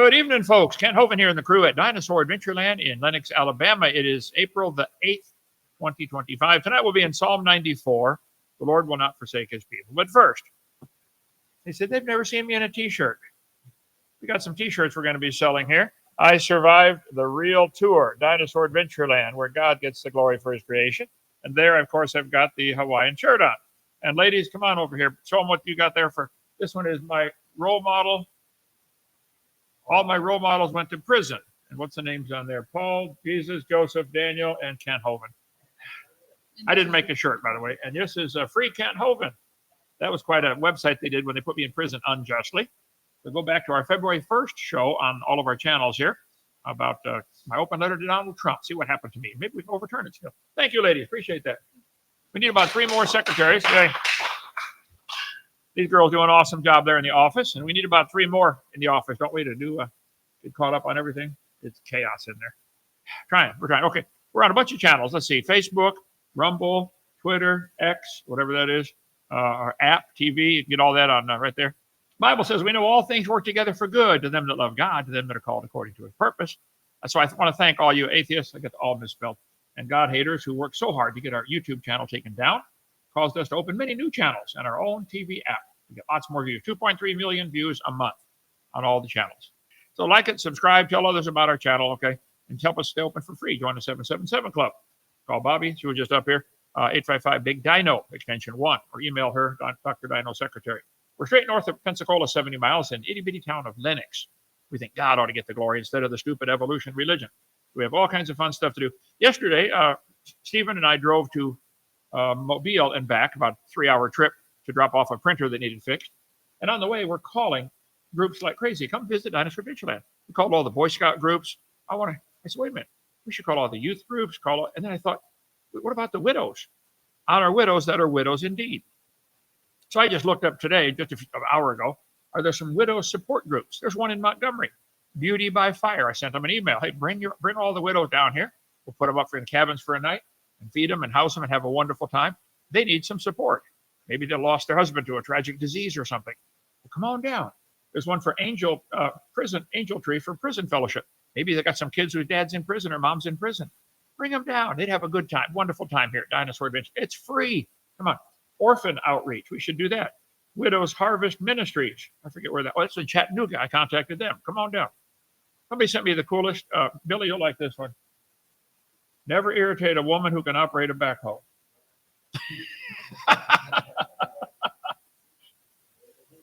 Good evening, folks. Ken Hovind here in the crew at Dinosaur Adventureland in Lenox, Alabama. It is April the 8th, 2025. Tonight we'll be in Psalm 94. The Lord will not forsake his people. But first, they said they've never seen me in a t-shirt. We got some t-shirts we're going to be selling here. I survived the real tour, Dinosaur Adventureland, where God gets the glory for his creation. And there, of course, I've got the Hawaiian shirt on. And ladies, come on over here. Show them what you got there for. This one is my role model. All my role models went to prison. And what's the names on there? Paul, Jesus, Joseph, Daniel, and Ken Hovind. I didn't make the shirt, by the way. And this is a free Ken Hovind. That was quite a website they did when they put me in prison unjustly. We'll go back to our February 1st show on all of our channels here about my open letter to Donald Trump. See what happened to me. Maybe we can overturn it still. Thank you, ladies. Appreciate that. We need about 3 more secretaries. Okay. These girls do an awesome job there in the office, and we need about 3 more in the office, don't we, to do get caught up on everything? It's chaos in there. We're trying. Okay, we're on a bunch of channels. Let's see, Facebook, Rumble, Twitter, X, whatever that is, our app, TV. You can get all that on right there. The Bible says we know all things work together for good to them that love God, to them that are called according to his purpose. That's why I want to thank all you atheists, I get all misspelled, and God haters who work so hard to get our YouTube channel taken down. Caused us to open many new channels and our own TV app. We get lots more views, 2.3 million views a month on all the channels. So like it, subscribe, tell others about our channel, okay? And help us stay open for free. Join the 777 Club. Call Bobby, she was just up here, 855-BIG-DINO, extension 1, or email her, Dr. Dino Secretary. We're straight north of Pensacola, 70 miles, in itty-bitty town of Lenox. We think God ought to get the glory instead of the stupid evolution religion. We have all kinds of fun stuff to do. Yesterday, Stephen and I drove to Mobile and back, about a 3-hour trip to drop off a printer that needed fixed. And on the way, we're calling groups like crazy. Come visit Dinosaur Adventureland. We called all the Boy Scout groups. I said, wait a minute. We should call all the youth groups. And then I thought, what about the widows? On our widows that are widows indeed. So I just looked up today, just an hour ago, are there some widow support groups? There's one in Montgomery, Beauty by Fire. I sent them an email. Hey, bring all the widows down here. We'll put them up in cabins for a night and feed them and house them and have a wonderful time. They need some support. Maybe they lost their husband to a tragic disease or something. Well, come on down. There's one for Angel Tree for prison fellowship. Maybe they got some kids whose dad's in prison or mom's in prison. Bring them down. They'd have a good time, wonderful time here at Dinosaur Adventure. It's free. Come on. Orphan outreach. We should do that. Widows Harvest Ministries. I forget where that. Oh, it's in Chattanooga. I contacted them. Come on down. Somebody sent me the coolest. Billy, you'll like this one. Never irritate a woman who can operate a backhoe.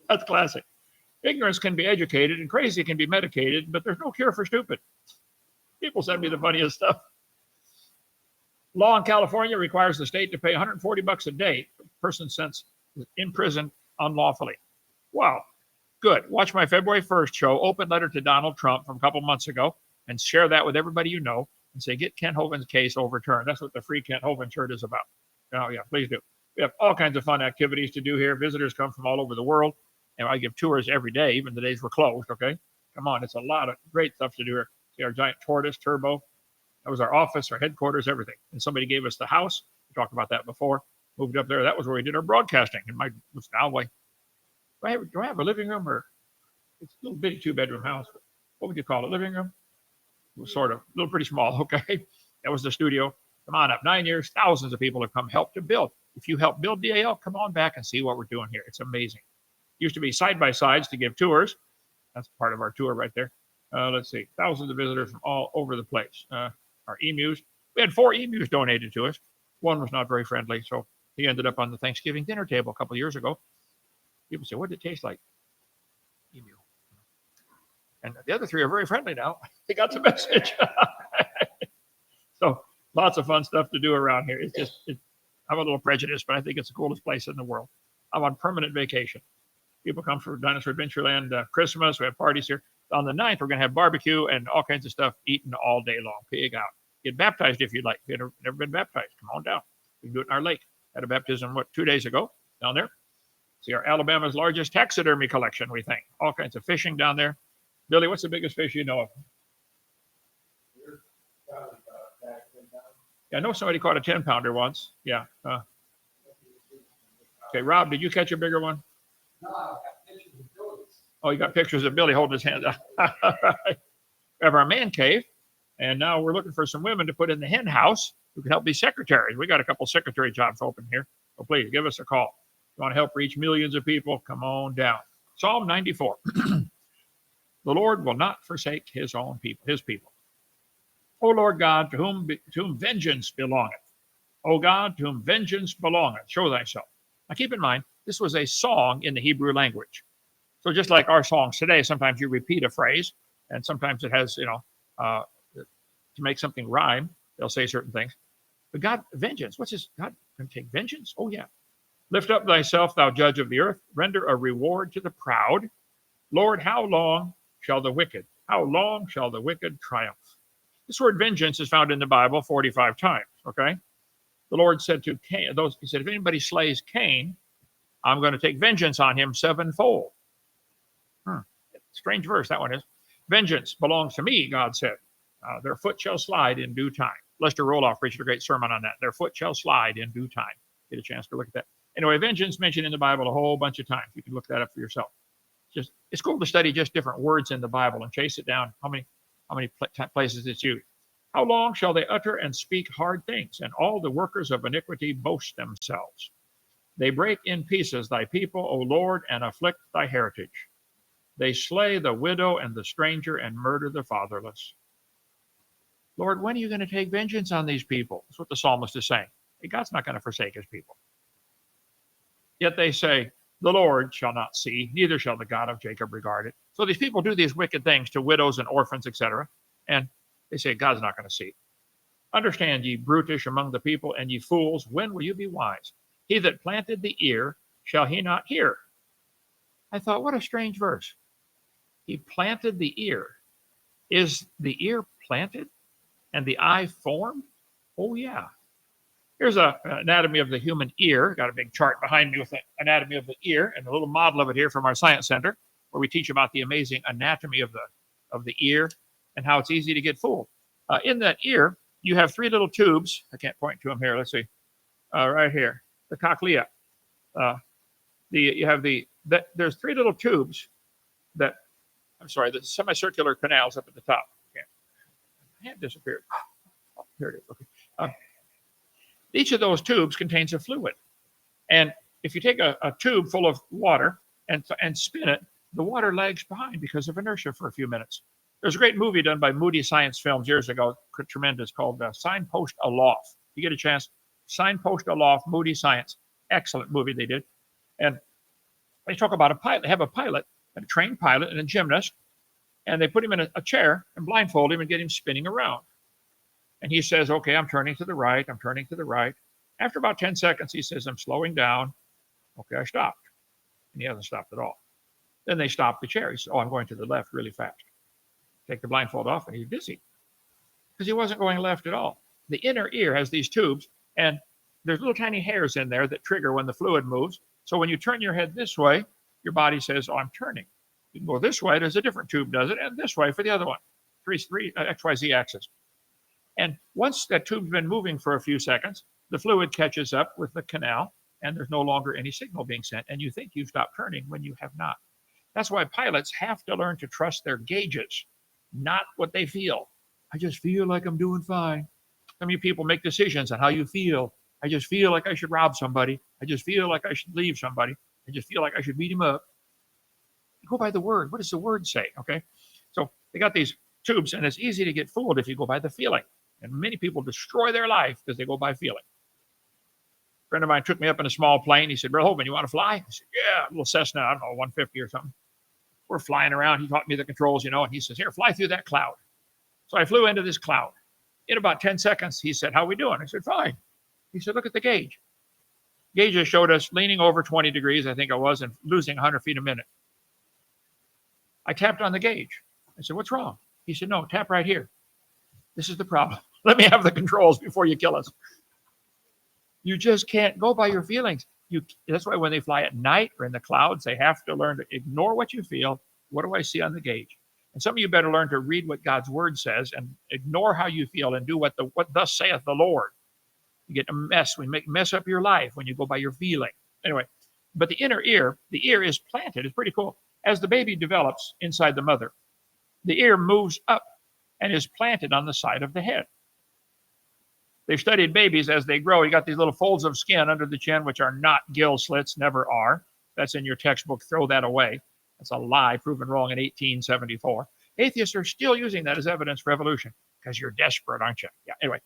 That's classic. Ignorance can be educated and crazy can be medicated, but there's no cure for stupid. People send me the funniest stuff. Law in California requires the state to pay $140 a day for a person sent in prison unlawfully. Wow. Good. Watch my February 1st show, Open Letter to Donald Trump from a couple months ago, and share that with everybody you know and say, get Ken Hovind's case overturned. That's what the free Ken Hovind shirt is about. Oh, yeah, please do. We have all kinds of fun activities to do here. Visitors come from all over the world, and I give tours every day, even the days we're closed, okay? Come on, it's a lot of great stuff to do here. See our giant tortoise, Turbo. That was our office, our headquarters, everything. And somebody gave us the house. We talked about that before. Moved up there. That was where we did our broadcasting. And it's now like, do I have a living room or it's a little bitty 2-bedroom house? What would you call it? Living room? It was sort of a little pretty small, okay? That was the studio. Come on up. 9 years, thousands of people have come help to build. If you help build DAL, come on back and see what we're doing here. It's amazing. Used to be side-by-sides to give tours. That's part of our tour right there. Let's see. Thousands of visitors from all over the place. Our emus. We had 4 emus donated to us. One was not very friendly, so he ended up on the Thanksgiving dinner table a couple of years ago. People say, what did it taste like? Emu. And the other 3 are very friendly now. They got the message. So lots of fun stuff to do around here. It's just, I'm a little prejudiced, but I think it's the coolest place in the world. I'm on permanent vacation. People come for Dinosaur Adventureland Christmas. We have parties here. On the 9th, we're going to have barbecue and all kinds of stuff eaten all day long. Pig out. Get baptized if you'd like. If you've never been baptized, come on down. We can do it in our lake. Had a baptism, 2 days ago down there. See our Alabama's largest taxidermy collection, we think. All kinds of fishing down there. Billy, what's the biggest fish you know of? Yeah, I know somebody caught a 10-pounder once. Yeah. Okay, Rob, did you catch a bigger one? No, I got pictures of Billy's. Oh, you got pictures of Billy holding his hands out. We have our man cave, and now we're looking for some women to put in the hen house who can help be secretaries. We got a couple secretary jobs open here, so please give us a call. If you want to help reach millions of people, come on down. Psalm 94. The Lord will not forsake his own people, his people. O Lord God, to whom vengeance belongeth. O God, to whom vengeance belongeth, show thyself. Now keep in mind, this was a song in the Hebrew language. So just like our songs today, sometimes you repeat a phrase, and sometimes it has, to make something rhyme, they'll say certain things. But God, vengeance, what's this? God can take vengeance? Oh, yeah. Lift up thyself, thou judge of the earth. Render a reward to the proud. Lord, how long shall the wicked triumph? This word vengeance is found in the Bible 45 times, okay? The Lord said to Cain, he said, if anybody slays Cain, I'm going to take vengeance on him sevenfold. Strange verse, that one is. Vengeance belongs to me, God said. Their foot shall slide in due time. Lester Roloff preached a great sermon on that. Their foot shall slide in due time. Get a chance to look at that. Anyway, vengeance mentioned in the Bible a whole bunch of times. You can look that up for yourself. It's cool to study just different words in the Bible and chase it down. How many places it's used. How long shall they utter and speak hard things, and all the workers of iniquity boast themselves? They break in pieces thy people, O Lord, and afflict thy heritage. They slay the widow and the stranger and murder the fatherless. Lord, when are you going to take vengeance on these people? That's what the psalmist is saying. Hey, God's not going to forsake his people. Yet they say, the Lord shall not see, neither shall the God of Jacob regard it. So these people do these wicked things to widows and orphans, etc. And they say, God's not going to see. Understand, ye brutish among the people, and ye fools, when will you be wise? He that planted the ear, shall he not hear? I thought, what a strange verse. He planted the ear. Is the ear planted and the eye formed? Oh, yeah. Here's an anatomy of the human ear. Got a big chart behind me with the anatomy of the ear and a little model of it here from our science center, where we teach about the amazing anatomy of the ear and how it's easy to get fooled. In that ear, you have three little tubes. I can't point to them here. Let's see. Right here, the cochlea. There's three little tubes the semicircular canals up at the top. My hand disappeared. Oh, here it is. Okay. Each of those tubes contains a fluid. And if you take a tube full of water and spin it, the water lags behind because of inertia for a few minutes. There's a great movie done by Moody Science Films years ago, tremendous, called Signpost Aloft. You get a chance, Signpost Aloft, Moody Science. Excellent movie they did. And they talk about a pilot. They have a pilot, a trained pilot and a gymnast, and they put him in a chair and blindfold him and get him spinning around. And he says, okay, I'm turning to the right. I'm turning to the right. After about 10 seconds, he says, I'm slowing down. Okay, I stopped. And he hasn't stopped at all. Then they stop the chair. He says, oh, I'm going to the left really fast. Take the blindfold off, and he's dizzy because he wasn't going left at all. The inner ear has these tubes, and there's little tiny hairs in there that trigger when the fluid moves. So when you turn your head this way, your body says, oh, I'm turning. You can go this way. There's a different tube does it, and this way for the other one. Three XYZ axis. And once that tube's been moving for a few seconds, the fluid catches up with the canal, and there's no longer any signal being sent. And you think you've stopped turning when you have not. That's why pilots have to learn to trust their gauges, not what they feel. I just feel like I'm doing fine. Some of you people make decisions on how you feel. I just feel like I should rob somebody. I just feel like I should leave somebody. I just feel like I should beat him up. Go by the word. What does the word say? Okay. So they got these tubes, and it's easy to get fooled if you go by the feeling. And many people destroy their life because they go by feeling. A friend of mine took me up in a small plane. He said, Brother Hovind, you want to fly? I said, yeah, a little Cessna, I don't know, 150 or something. We're flying around. He taught me the controls, and he says, here, fly through that cloud. So I flew into this cloud. In about 10 seconds, he said, how are we doing? I said, fine. He said, look at the gauge. Gauges showed us leaning over 20 degrees, I think it was, and losing 100 feet a minute. I tapped on the gauge. I said, what's wrong? He said, no, tap right here. This is the problem. Let me have the controls before you kill us. You just can't go by your feelings. That's why when they fly at night or in the clouds, they have to learn to ignore what you feel. What do I see on the gauge? And some of you better learn to read what God's word says and ignore how you feel and do what thus saith the Lord. You get a mess. We mess up your life when you go by your feeling. Anyway, but the inner ear, the ear is planted. It's pretty cool. As the baby develops inside the mother, the ear moves up and is planted on the side of the head. They've studied babies as they grow. You got these little folds of skin under the chin, which are not gill slits, never are. That's in your textbook. Throw that away. That's a lie proven wrong in 1874. Atheists are still using that as evidence for evolution because you're desperate, aren't you? Yeah, anyway,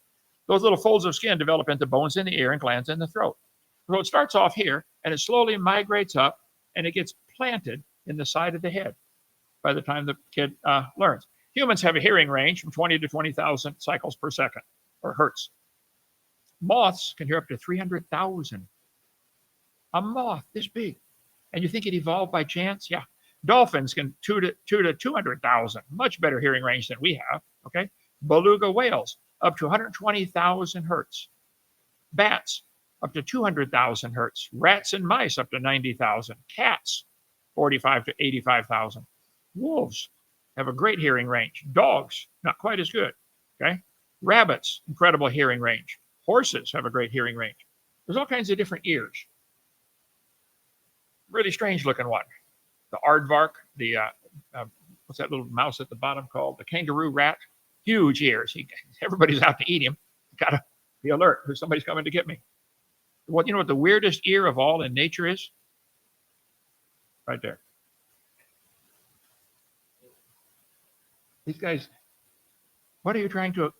those little folds of skin develop into bones in the ear and glands in the throat. So it starts off here, and it slowly migrates up, and it gets planted in the side of the head by the time the kid learns. Humans have a hearing range from 20 to 20,000 cycles per second, or hertz. Moths can hear up to 300,000. A moth this big. And you think it evolved by chance? Yeah. Dolphins can 2 to 200,000. Much better hearing range than we have. Okay. Beluga whales up to 120,000 hertz. Bats up to 200,000 hertz. Rats and mice up to 90,000. Cats 45 to 85,000. Wolves have a great hearing range. Dogs not quite as good. Okay. Rabbits, incredible hearing range. Horses have a great hearing range. There's all kinds of different ears. Really strange looking one. The aardvark, the what's that little mouse at the bottom called? The kangaroo rat. Huge ears. Everybody's out to eat him. Gotta be alert. Somebody's coming to get me. Well, you know what the weirdest ear of all in nature is? Right there. These guys, what are you trying to?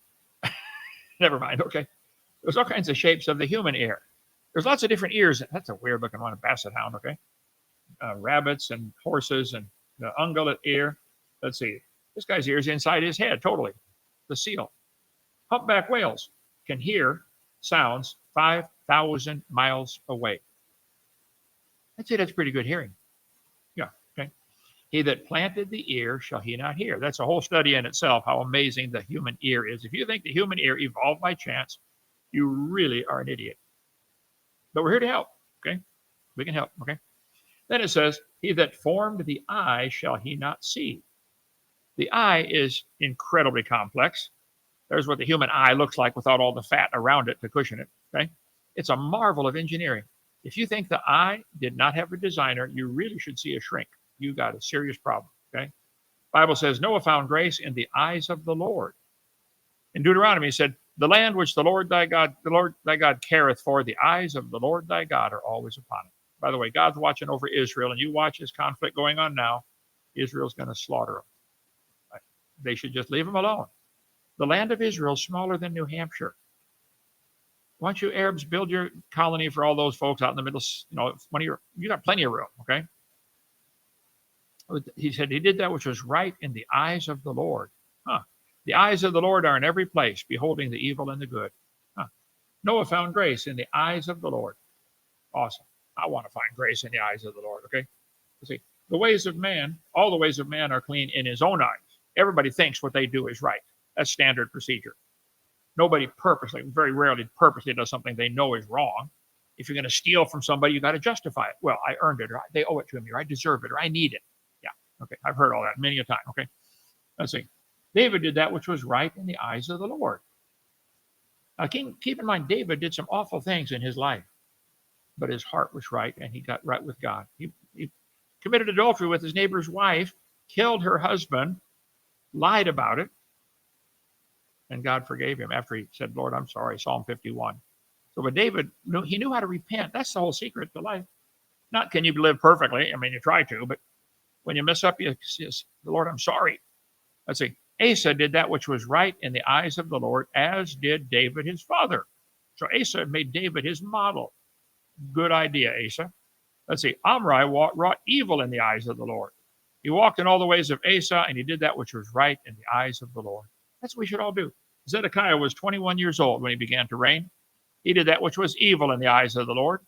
Never mind. Okay. There's all kinds of shapes of the human ear. There's lots of different ears. That's a weird looking one, a basset hound, okay? Rabbits and horses and the ungulate ear. Let's see. This guy's ear is inside his head, totally. The seal. Humpback whales can hear sounds 5,000 miles away. I'd say that's pretty good hearing. Yeah, okay. He that planted the ear, shall he not hear? That's a whole study in itself, how amazing the human ear is. If you think the human ear evolved by chance, you really are an idiot. But we're here to help, okay? We can help, okay? Then it says, he that formed the eye, shall he not see? The eye is incredibly complex. There's what the human eye looks like without all the fat around it to cushion it, okay? It's a marvel of engineering. If you think the eye did not have a designer, you really should see a shrink. You got a serious problem, okay? Bible says, Noah found grace in the eyes of the Lord. In Deuteronomy, he said, the land which the Lord thy God careth for, the eyes of the Lord thy God are always upon it. By the way, God's watching over Israel, and you watch this conflict going on now. Israel's going to slaughter them. They should just leave them alone. The land of Israel is smaller than New Hampshire. Why don't you Arabs build your colony for all those folks out in the middle? You got plenty of room, okay? He said he did that which was right in the eyes of the Lord. The eyes of the Lord are in every place, beholding the evil and the good. Noah found grace in the eyes of the Lord. Awesome. I want to find grace in the eyes of the Lord, okay? See, the ways of man, all the ways of man are clean in his own eyes. Everybody thinks what they do is right. That's standard procedure. Nobody purposely, very rarely purposely does something they know is wrong. If you're going to steal from somebody, you got to justify it. Well, I earned it, or they owe it to me, or I deserve it, or I need it. Yeah, okay. I've heard all that many a time, okay? Let's see. David did that which was right in the eyes of the Lord. Now, keep in mind, David did some awful things in his life, but his heart was right, and he got right with God. He committed adultery with his neighbor's wife, killed her husband, lied about it, and God forgave him after he said, Lord, I'm sorry, Psalm 51. So, but David, he knew how to repent. That's the whole secret to life. Not can you live perfectly. I mean, you try to, but when you mess up, you say, Lord, I'm sorry. Let's see. Asa did that which was right in the eyes of the Lord, as did David his father. So Asa made David his model. Good idea, Asa. Let's see. Omri wrought evil in the eyes of the Lord. He walked in all the ways of Asa, and he did that which was right in the eyes of the Lord. That's what we should all do. Zedekiah was 21 years old when he began to reign. He did that which was evil in the eyes of the Lord.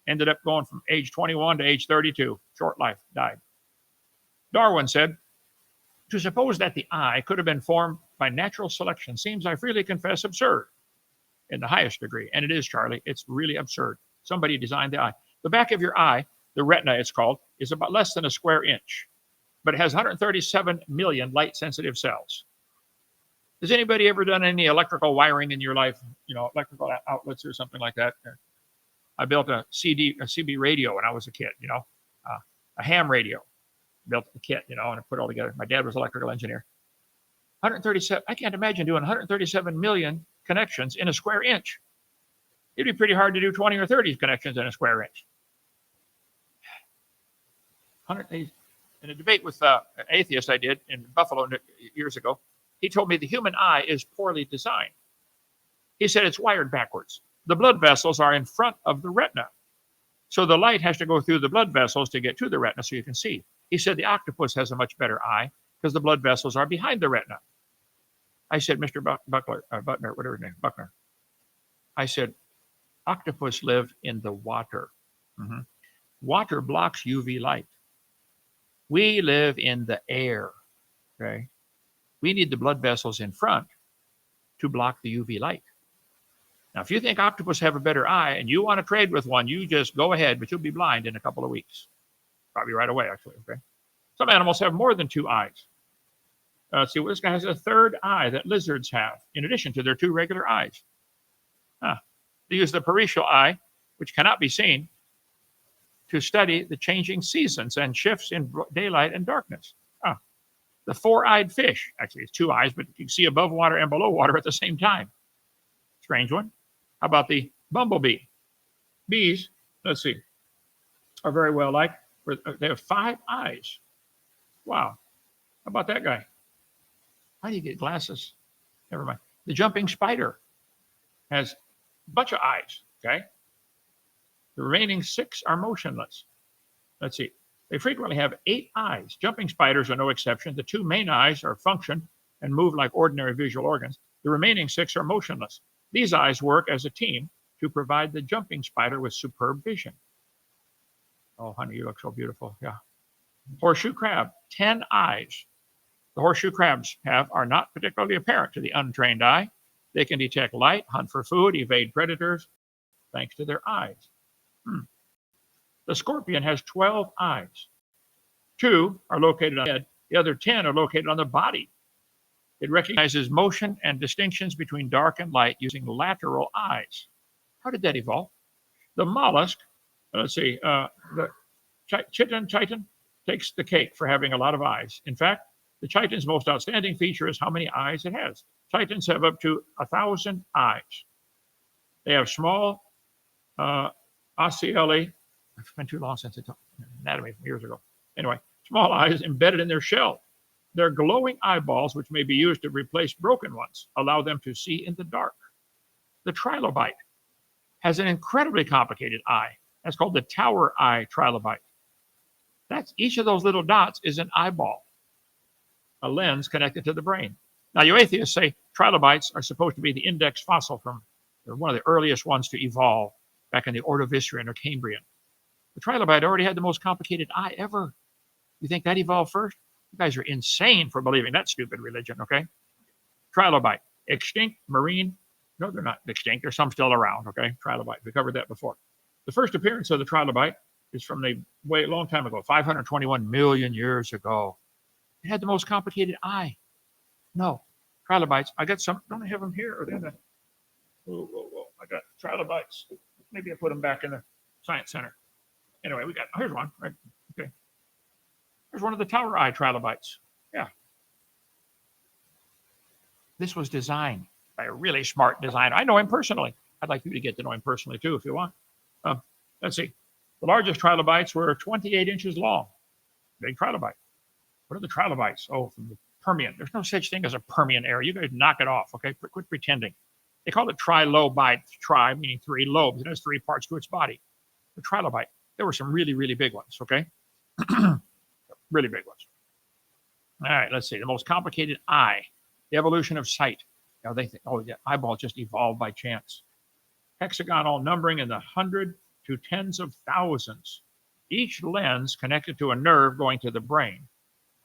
Ended up going from age 21 to age 32. Short life, died. Darwin said, to suppose that the eye could have been formed by natural selection seems, I freely confess, absurd in the highest degree. And it is, Charlie. It's really absurd. Somebody designed the eye. The back of your eye, the retina it's called, is about less than a square inch, but it has 137 million light-sensitive cells. Has anybody ever done any electrical wiring in your life, electrical outlets or something like that? I built a CB radio when I was a kid, a ham radio. built the kit, and I put it all together. My dad was an electrical engineer. 137. I can't imagine doing 137 million connections in a square inch. It'd be pretty hard to do 20 or 30 connections in a square inch. In a debate with an atheist I did in Buffalo years ago, he told me the human eye is poorly designed. He said it's wired backwards. The blood vessels are in front of the retina. So the light has to go through the blood vessels to get to the retina so you can see. He said the octopus has a much better eye because the blood vessels are behind the retina. I said, Mr. Butner, whatever his name, Buckner. I said, octopus live in the water. Mm-hmm. Water blocks UV light. We live in the air. Okay? We need the blood vessels in front to block the UV light. Now, if you think octopus have a better eye and you want to trade with one, you just go ahead, but you'll be blind in a couple of weeks. Probably right away, actually. Okay. Some animals have more than two eyes. Let's see, this guy has a third eye that lizards have, in addition to their two regular eyes. They use the parietal eye, which cannot be seen, to study the changing seasons and shifts in daylight and darkness. The four-eyed fish, actually it's two eyes, but you can see above water and below water at the same time. Strange one. How about the bumblebee? Bees, let's see, are very well liked. They have 5 eyes. Wow. How about that guy? How do you get glasses? Never mind. The jumping spider has a bunch of eyes, okay? The remaining 6 are motionless. Let's see. They frequently have 8 eyes. Jumping spiders are no exception. The 2 main eyes are function and move like ordinary visual organs. The remaining 6 are motionless. These eyes work as a team to provide the jumping spider with superb vision. Oh, honey, you look so beautiful. Yeah. Horseshoe crab, 10 eyes. The horseshoe crabs are not particularly apparent to the untrained eye. They can detect light, hunt for food, evade predators, thanks to their eyes. The scorpion has 12 eyes. 2 are located on the head. The other 10 are located on the body. It recognizes motion and distinctions between dark and light using lateral eyes. How did that evolve? The mollusk, let's see, the chitin takes the cake for having a lot of eyes. In fact, the chitin's most outstanding feature is how many eyes it has. Chitins have up to 1,000 eyes. They have small ocelli. It's been too long since I taught anatomy from years ago. Anyway, small eyes embedded in their shell. Their glowing eyeballs, which may be used to replace broken ones, allow them to see in the dark. The trilobite has an incredibly complicated eye. That's called the tower eye trilobite. Each of those little dots is an eyeball, a lens connected to the brain. Now, you atheists say trilobites are supposed to be the index fossil they're one of the earliest ones to evolve back in the Ordovician or Cambrian. The trilobite already had the most complicated eye ever. You think that evolved first? You guys are insane for believing that stupid religion, okay? Trilobite, extinct marine. No, they're not extinct. There's some still around, okay? Trilobite. We covered that before. The first appearance of the trilobite is from a long time ago, 521 million years ago. It had the most complicated eye. No, trilobites. I got some. Don't I have them here? Or they're in the. Whoa. I got trilobites. Maybe I put them back in the science center. Anyway, here's one. Right. Okay. Here's one of the tower eye trilobites. Yeah. This was designed by a really smart designer. I know him personally. I'd like you to get to know him personally too, if you want. Let's see. The largest trilobites were 28 inches long. Big trilobite. What are the trilobites? Oh, from the Permian. There's no such thing as a Permian era. You guys knock it off, okay? Quit pretending. They call it trilobite. Tri meaning 3 lobes. It has 3 parts to its body. The trilobite. There were some really, really big ones, okay? Really big ones. All right, let's see. The most complicated eye. The evolution of sight. Now they think, oh, yeah, eyeball just evolved by chance. Hexagonal numbering in the 100 to tens of thousands. Each lens connected to a nerve going to the brain.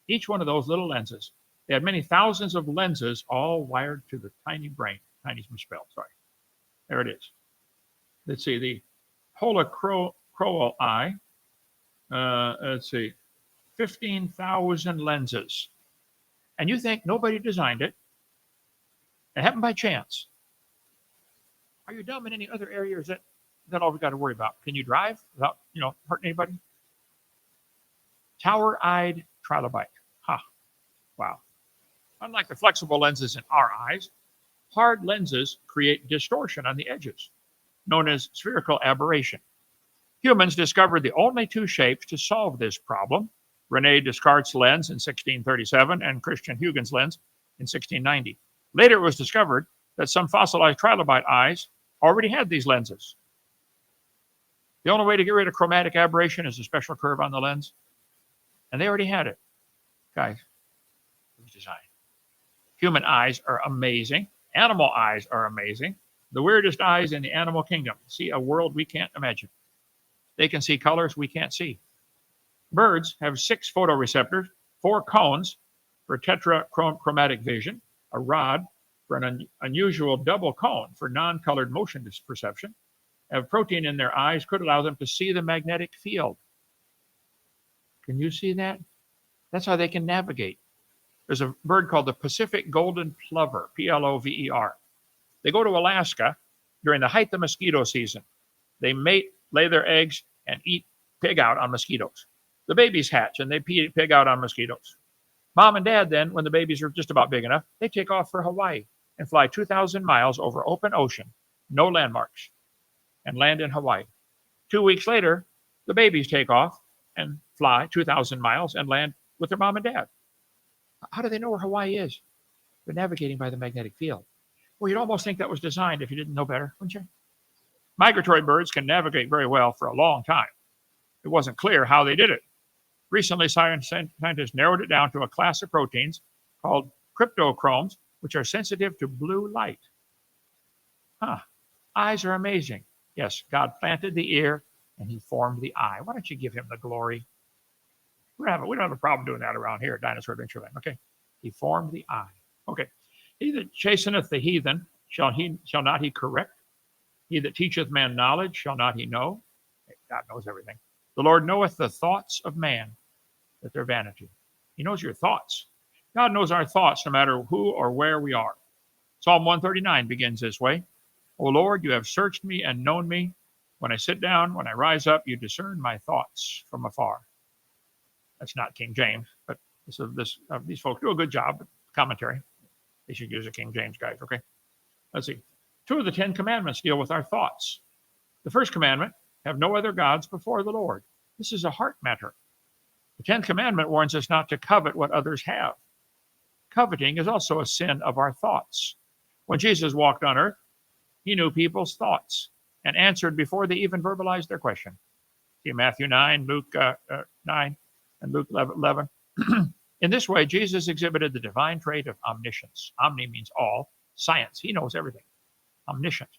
Each one of those little lenses. They had many thousands of lenses all wired to the tiny brain. Tiny's misspelled, sorry. There it is. Let's see, the holocroal eye. Let's see, 15,000 lenses. And you think nobody designed it. It happened by chance. Are you dumb in any other area, or is that all we got to worry about? Can you drive without, hurting anybody? Tower-eyed trilobite. Wow. Unlike the flexible lenses in our eyes, hard lenses create distortion on the edges, known as spherical aberration. Humans discovered the only two shapes to solve this problem: René Descartes' lens in 1637 and Christian Huygens' lens in 1690. Later, it was discovered that some fossilized trilobite eyes already had these lenses. The only way to get rid of chromatic aberration is a special curve on the lens, and they already had it. Guys, it was designed. Human eyes are amazing. Animal eyes are amazing. The weirdest eyes in the animal kingdom see a world we can't imagine. They can see colors we can't see. Birds have 6 photoreceptors, 4 cones for tetrachromatic vision, a rod for an unusual double cone for non-colored motion perception. Have protein in their eyes could allow them to see the magnetic field. Can you see that? That's how they can navigate. There's a bird called the Pacific golden plover, Plover. They go to Alaska during the height of mosquito season. They mate, lay their eggs, and pig out on mosquitoes. The babies hatch and they pig out on mosquitoes. Mom and dad then, when the babies are just about big enough, they take off for Hawaii and fly 2,000 miles over open ocean, no landmarks, and land in Hawaii. 2 weeks later, the babies take off and fly 2,000 miles and land with their mom and dad. How do they know where Hawaii is? They're navigating by the magnetic field. Well, you'd almost think that was designed if you didn't know better, wouldn't you? Migratory birds can navigate very well for a long time. It wasn't clear how they did it. Recently, scientists narrowed it down to a class of proteins called cryptochromes, which are sensitive to blue light. Eyes are amazing. Yes, God planted the ear and he formed the eye. Why don't you give him the glory? We don't have a problem doing that around here at Dinosaur Adventureland. Okay. He formed the eye. Okay. He that chasteneth the heathen, shall not he correct? He that teacheth man knowledge, shall not he know? God knows everything. The Lord knoweth the thoughts of man, that they're vanity. He knows your thoughts. God knows our thoughts no matter who or where we are. Psalm 139 begins this way. O Lord, you have searched me and known me. When I sit down, when I rise up, you discern my thoughts from afar. That's not King James, but these folks do a good job. Commentary. They should use a King James, guys. Okay. Let's see. 2 of the 10 commandments deal with our thoughts. The first commandment, have no other gods before the Lord. This is a heart matter. The 10th commandment warns us not to covet what others have. Coveting is also a sin of our thoughts. When Jesus walked on earth, he knew people's thoughts and answered before they even verbalized their question. See Matthew 9, Luke 9, and Luke 11. In this way, Jesus exhibited the divine trait of omniscience. Omni means all. Science. He knows everything. Omniscient.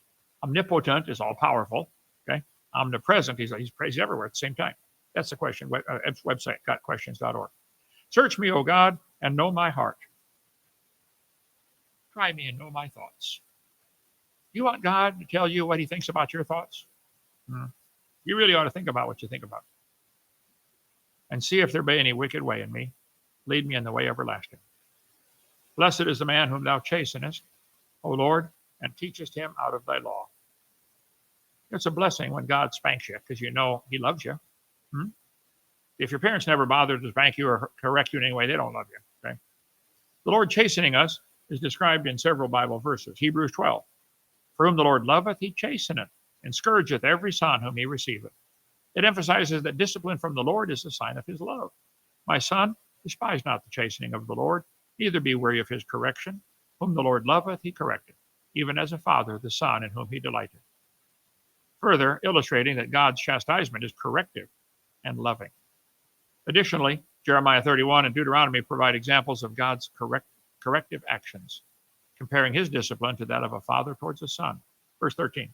Omnipotent is all powerful. Okay. Omnipresent. He's everywhere at the same time. That's the question. Website, gotquestions.org. Search me, O God, and know my heart. Try me and know my thoughts. You want God to tell you what he thinks about your thoughts? You really ought to think about what you think about. And see if there be any wicked way in me. Lead me in the way everlasting. Blessed is the man whom thou chastenest, O Lord, and teachest him out of thy law. It's a blessing when God spanks you because you know he loves you. If your parents never bothered to spank you or correct you in any way, they don't love you. Okay? The Lord chastening us is described in several Bible verses. Hebrews 12. For whom the Lord loveth, he chasteneth, and scourgeth every son whom he receiveth. It emphasizes that discipline from the Lord is a sign of his love. My son, despise not the chastening of the Lord, neither be weary of his correction. Whom the Lord loveth, he correcteth, even as a father the son in whom he delighteth. Further illustrating that God's chastisement is corrective and loving. Additionally, Jeremiah 31 and Deuteronomy provide examples of God's corrective actions, comparing his discipline to that of a father towards a son. Verse 13.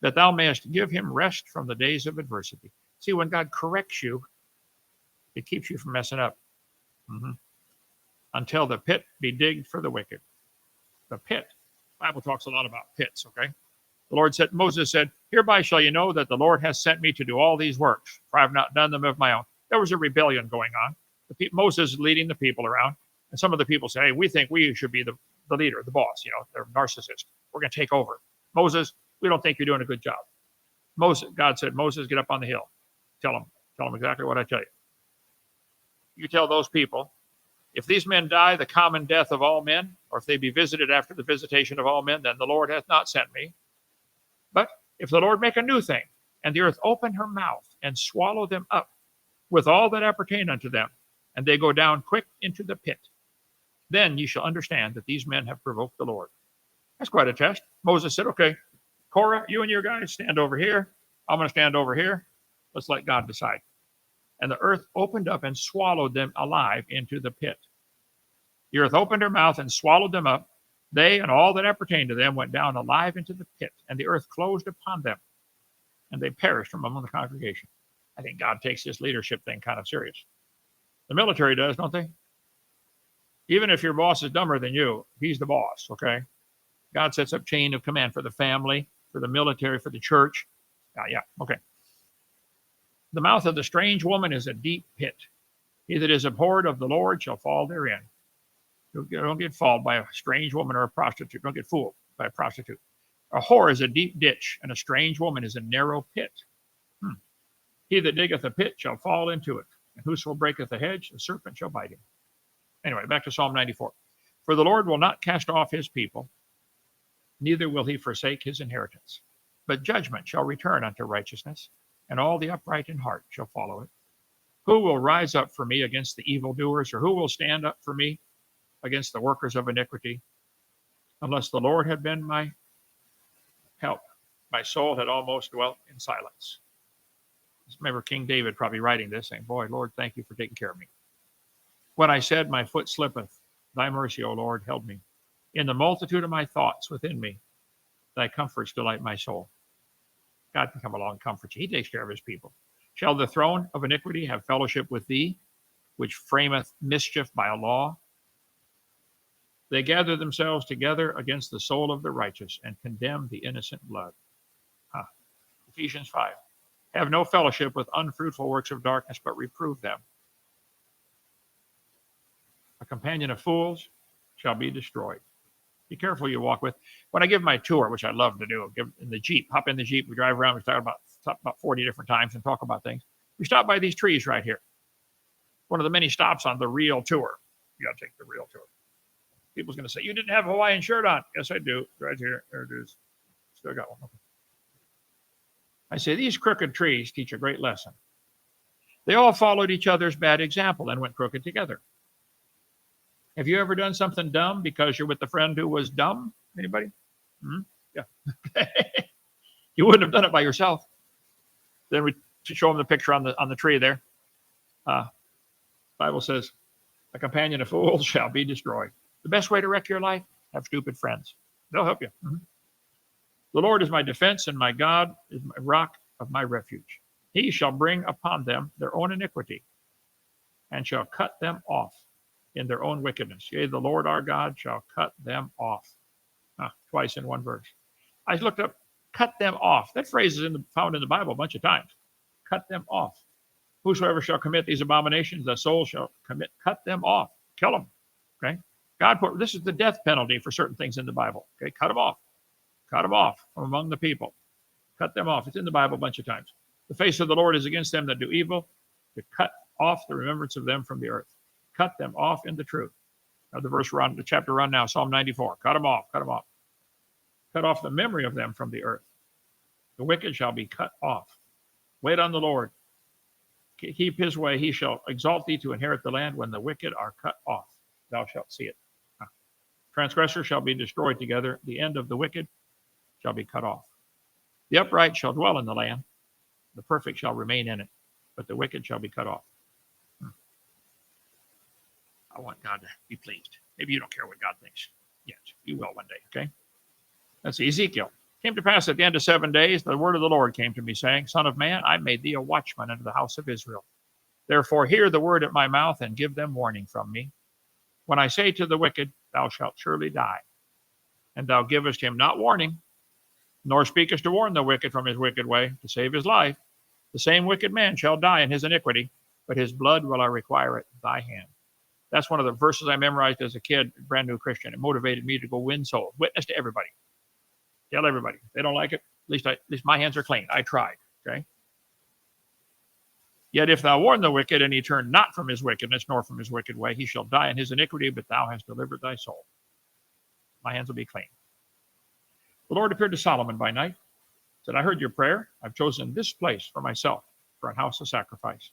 That thou mayest give him rest from the days of adversity. See, when God corrects you, it keeps you from messing up. Until the pit be digged for the wicked. The pit. The Bible talks a lot about pits, okay? The Lord said, Moses said, hereby shall you know that the Lord has sent me to do all these works, for I have not done them of my own. There was a rebellion going on. Moses is leading the people around, and some of the people say, hey, we think we should be the leader, the boss, they're narcissists. We're going to take over. Moses, we don't think you're doing a good job. God said, Moses, get up on the hill. Tell them exactly what I tell you. You tell those people, if these men die the common death of all men, or if they be visited after the visitation of all men, then the Lord hath not sent me. But if the Lord make a new thing, and the earth open her mouth and swallow them up with all that appertain unto them, and they go down quick into the pit, then ye shall understand that these men have provoked the Lord. That's quite a test. Moses said, okay, Korah, you and your guys stand over here. I'm going to stand over here. Let's let God decide. And the earth opened up and swallowed them alive into the pit. The earth opened her mouth and swallowed them up. They and all that appertained to them went down alive into the pit, and the earth closed upon them, and they perished from among the congregation. I think God takes this leadership thing kind of serious. The military does, don't they? Even if your boss is dumber than you, he's the boss, okay? God sets up chain of command for the family, for the military, for the church. Yeah, okay. The mouth of the strange woman is a deep pit. He that is abhorred of the Lord shall fall therein. Don't get fooled by a strange woman or a prostitute. Don't get fooled by a prostitute. A whore is a deep ditch, and a strange woman is a narrow pit. He that diggeth a pit shall fall into it, and whoso breaketh a hedge, the serpent shall bite him. Anyway, back to Psalm 94. For the Lord will not cast off his people, neither will he forsake his inheritance. But judgment shall return unto righteousness, and all the upright in heart shall follow it. Who will rise up for me against the evildoers, or who will stand up for me against the workers of iniquity? Unless the Lord had been my help, my soul had almost dwelt in silence. Remember King David probably writing this, saying, boy, Lord, thank you for taking care of me. When I said, my foot slippeth, thy mercy, O Lord, held me. In the multitude of my thoughts within me, thy comforts delight my soul. God can come along and comfort you. He takes care of his people. Shall the throne of iniquity have fellowship with thee, which frameth mischief by a law? They gather themselves together against the soul of the righteous and condemn the innocent blood. Ephesians 5. Have no fellowship with unfruitful works of darkness, but reprove them. A companion of fools shall be destroyed. Be careful you walk with. When I give my tour, which I love to do, give in the Jeep, hop in the Jeep, we drive around, we stop about 40 different times and talk about things. We stop by these trees right here. One of the many stops on the real tour. You got to take the real tour. People's going to say, you didn't have a Hawaiian shirt on. Yes, I do. Right here. There it is. Still got one. Okay. I say, these crooked trees teach a great lesson. They all followed each other's bad example and went crooked together. Have you ever done something dumb because you're with a friend who was dumb? Anybody? Yeah. You wouldn't have done it by yourself. Then we show them the picture on the tree there. Bible says, a companion of fools shall be destroyed. The best way to wreck your life? Have stupid friends. They'll help you. The Lord is my defense, and my God is my rock of my refuge. He shall bring upon them their own iniquity, and shall cut them off in their own wickedness. Yea, the Lord our God shall cut them off. Twice in one verse. I looked up, cut them off. That phrase is found in the Bible a bunch of times. Cut them off. Whosoever shall commit these abominations, the soul shall cut them off. Kill them. Okay? This is the death penalty for certain things in the Bible. Okay? Cut them off. Cut them off from among the people. Cut them off. It's in the Bible a bunch of times. The face of the Lord is against them that do evil, to cut off the remembrance of them from the earth. Cut them off in the truth. Now the chapter run now, Psalm 94. Cut them off, cut them off. Cut off the memory of them from the earth. The wicked shall be cut off. Wait on the Lord. Keep his way. He shall exalt thee to inherit the land. When the wicked are cut off, thou shalt see it. Transgressors shall be destroyed together. The end of the wicked shall be cut off. The upright shall dwell in the land. The perfect shall remain in it, but the wicked shall be cut off. I want God to be pleased. Maybe you don't care what God thinks yet. You will one day, okay? Let's see, Ezekiel. Came to pass at the end of 7 days, the word of the Lord came to me, saying, Son of man, I made thee a watchman unto the house of Israel. Therefore hear the word at my mouth, and give them warning from me. When I say to the wicked, thou shalt surely die, and thou givest him not warning, nor speakest to warn the wicked from his wicked way, to save his life, the same wicked man shall die in his iniquity, but his blood will I require at thy hand. That's one of the verses I memorized as a kid, brand new Christian. It motivated me to go win souls, witness to everybody. Tell everybody. If they don't like it, at least my hands are clean. I tried, okay? Yet if thou warn the wicked, and he turn not from his wickedness, nor from his wicked way, he shall die in his iniquity, but thou hast delivered thy soul. My hands will be clean. The Lord appeared to Solomon by night, said, I heard your prayer. I've chosen this place for myself, for a house of sacrifice.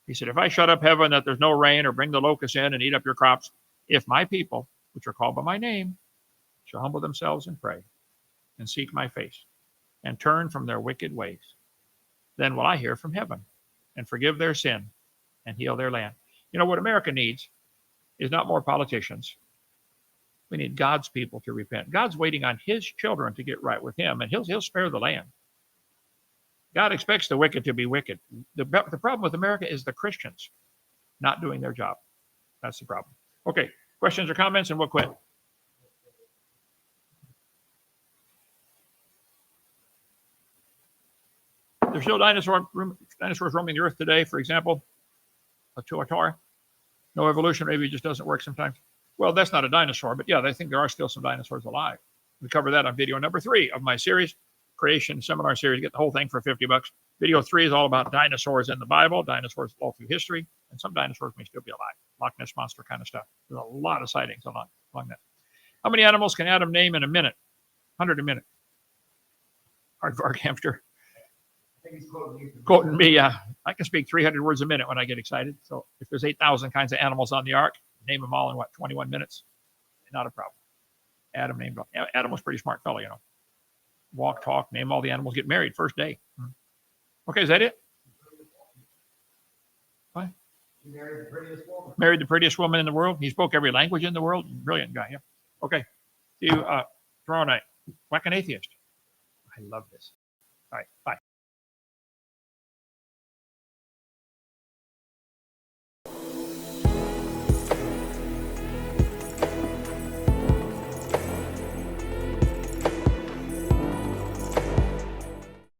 He said, if I shut up heaven that there's no rain, or bring the locusts in and eat up your crops, if my people, which are called by my name, shall humble themselves and pray, and seek my face, and turn from their wicked ways, then will I hear from heaven, and forgive their sin, and heal their land. You know, what America needs is not more politicians. We need God's people to repent. God's waiting on his children to get right with him, and he'll spare the land. God expects the wicked to be wicked. The problem with America is the Christians not doing their job. That's the problem. Okay, questions or comments, and we'll quit. There's still dinosaurs roaming the earth today, for example, a tuatara. No evolution, maybe it just doesn't work sometimes. Well, that's not a dinosaur, but yeah, I think there are still some dinosaurs alive. We cover that on video number 3 of my series, Creation Seminar Series. Get the whole thing for $50. Video 3 is all about dinosaurs in the Bible, dinosaurs all through history, and some dinosaurs may still be alive. Loch Ness Monster kind of stuff. There's a lot of sightings along that. How many animals can Adam name in a minute? 100 a minute. Aardvark hamster. I think he's quoting me. Yeah, I can speak 300 words a minute when I get excited. So if there's 8,000 kinds of animals on the ark, name them all in 21 minutes? Not a problem. Adam was a pretty smart fellow, you know. Walk, talk, name all the animals, get married first day. Okay, is that it? What? He married the prettiest woman. Married the prettiest woman in the world. He spoke every language in the world. Brilliant guy. Yeah. Okay. See you tomorrow night. Whack an atheist. I love this. All right. Bye.